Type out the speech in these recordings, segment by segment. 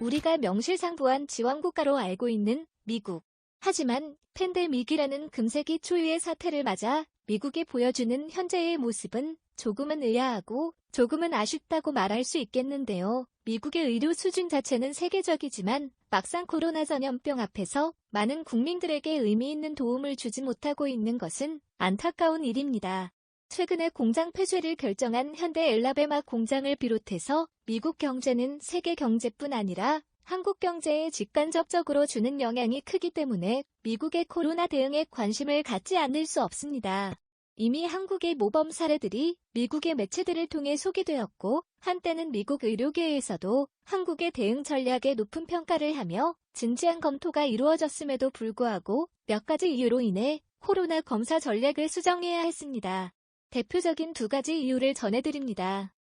우리가 명실상부한 지원국가로 알고 있는 미국. 하지만 팬데믹이라는 금세기 초유의 사태를 맞아 미국이 보여주는 현재의 모습은 조금은 의아하고 조금은 아쉽다고 말할 수 있겠는데요. 미국의 의료 수준 자체는 세계적이지만 막상 코로나 전염병 앞에서 많은 국민들에게 의미 있는 도움을 주지 못하고 있는 것은 안타까운 일입니다. 최근에 공장 폐쇄를 결정한 현대 엘라베마 공장을 비롯해서 미국 경제는 세계 경제뿐 아니라 한국 경제에 직간접적으로 주는 영향이 크기 때문에 미국의 코로나 대응에 관심을 갖지 않을 수 없습니다. 이미 한국의 모범 사례들이 미국의 매체들을 통해 소개되었고 한때는 미국 의료계에서도 한국의 대응 전략에 높은 평가를 하며 진지한 검토가 이루어졌음에도 불구하고 몇 가지 이유로 인해 코로나 검사 전략을 수정해야 했습니다. 대표적인 두 가지 이유를 전해드립니다.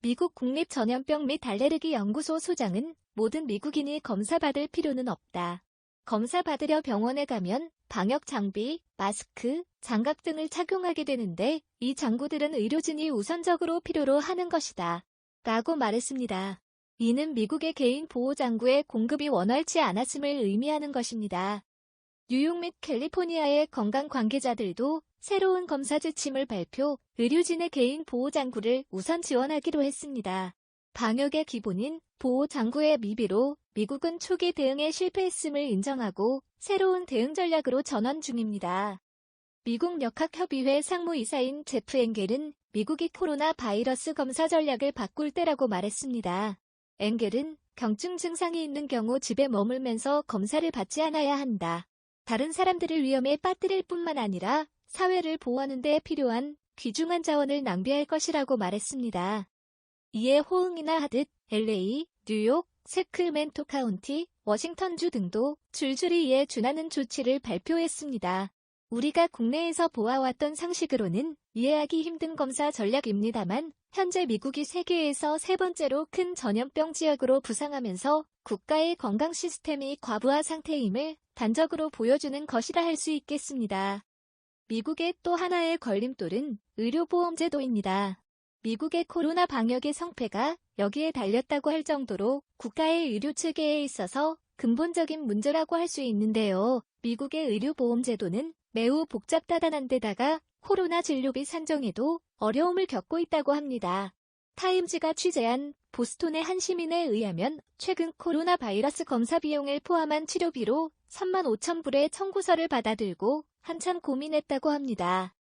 미국 국립전염병 및 알레르기 연구소 소장은 모든 미국인이 검사받을 필요는 없다. 검사받으려 병원에 가면 방역 장비, 마스크, 장갑 등을 착용하게 되는데 이 장구들은 의료진이 우선적으로 필요로 하는 것이다. 라고 말했습니다. 이는 미국의 개인 보호 장구의 공급이 원활치 않았음을 의미하는 것입니다. 뉴욕 및 캘리포니아의 건강 관계자들도 새로운 검사 지침을 발표, 의료진의 개인 보호 장구를 우선 지원하기로 했습니다. 방역의 기본인 보호 장구의 미비로 미국은 초기 대응에 실패했음을 인정하고 새로운 대응 전략으로 전환 중입니다. 미국 역학협의회 상무이사인 제프 엥겔은 미국이 코로나 바이러스 검사 전략을 바꿀 때라고 말했습니다. 엥겔은 경증 증상이 있는 경우 집에 머물면서 검사를 받지 않아야 한다. 다른 사람들을 위험에 빠뜨릴 뿐만 아니라 사회를 보호하는 데 필요한 귀중한 자원을 낭비할 것이라고 말했습니다. 이에 호응이나 하듯 LA, 뉴욕, 세크라멘토 카운티, 워싱턴주 등도 줄줄이 이에 준하는 조치를 발표했습니다. 우리가 국내에서 보아왔던 상식으로는 이해하기 힘든 검사 전략입니다만 현재 미국이 세계에서 세 번째로 큰 전염병 지역으로 부상하면서 국가의 건강 시스템이 과부하 상태임을 단적으로 보여주는 것이라 할 수 있겠습니다. 미국의 또 하나의 걸림돌은 의료보험제도입니다. 미국의 코로나 방역의 성패가 여기에 달렸다고 할 정도로 국가의 의료 체계에 있어서 근본적인 문제라고 할 수 있는데요. 미국의 의료보험제도는 매우 복잡다단한 데다가 코로나 진료비 산정에도 어려움을 겪고 있다고 합니다. 타임즈가 취재한 보스톤의 한 시민에 의하면 최근 코로나 바이러스 검사 비용을 포함한 치료비로 35,000불의 청구서를 받아들고 한참 고민했다고 합니다.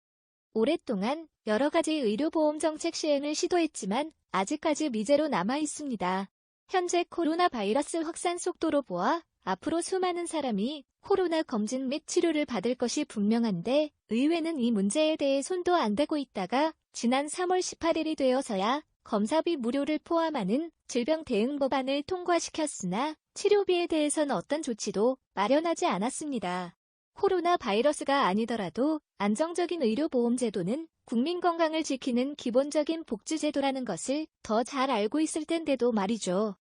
오랫동안 여러 가지 의료보험 정책 시행을 시도했지만 아직까지 미제로 남아 있습니다. 현재 코로나 바이러스 확산 속도로 보아 앞으로 수많은 사람이 코로나 검진 및 치료를 받을 것이 분명한데 의회는 이 문제에 대해 손도 안 대고 있다가 지난 3월 18일이 되어서야 검사비 무료를 포함하는 질병 대응 법안을 통과시켰으나 치료비에 대해서는 어떤 조치도 마련하지 않았습니다. 코로나 바이러스가 아니더라도 안정적인 의료보험제도는 국민 건강을 지키는 기본적인 복지제도라는 것을 더 잘 알고 있을 텐데도 말이죠.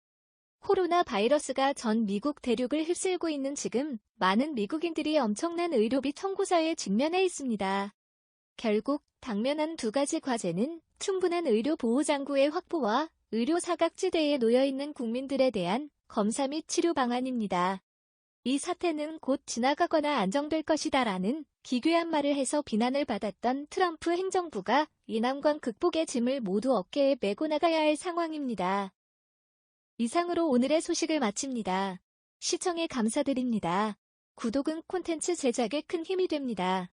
코로나 바이러스가 전 미국 대륙을 휩쓸고 있는 지금 많은 미국인들이 엄청난 의료비 청구서에 직면해 있습니다. 결국 당면한 두 가지 과제는 충분한 의료 보호장구의 확보와 의료 사각지대에 놓여있는 국민들에 대한 검사 및 치료 방안입니다. 이 사태는 곧 지나가거나 안정될 것이다라는 기괴한 말을 해서 비난을 받았던 트럼프 행정부가 이 난관 극복의 짐을 모두 어깨에 메고 나가야 할 상황입니다. 이상으로 오늘의 소식을 마칩니다. 시청에 감사드립니다. 구독은 콘텐츠 제작에 큰 힘이 됩니다.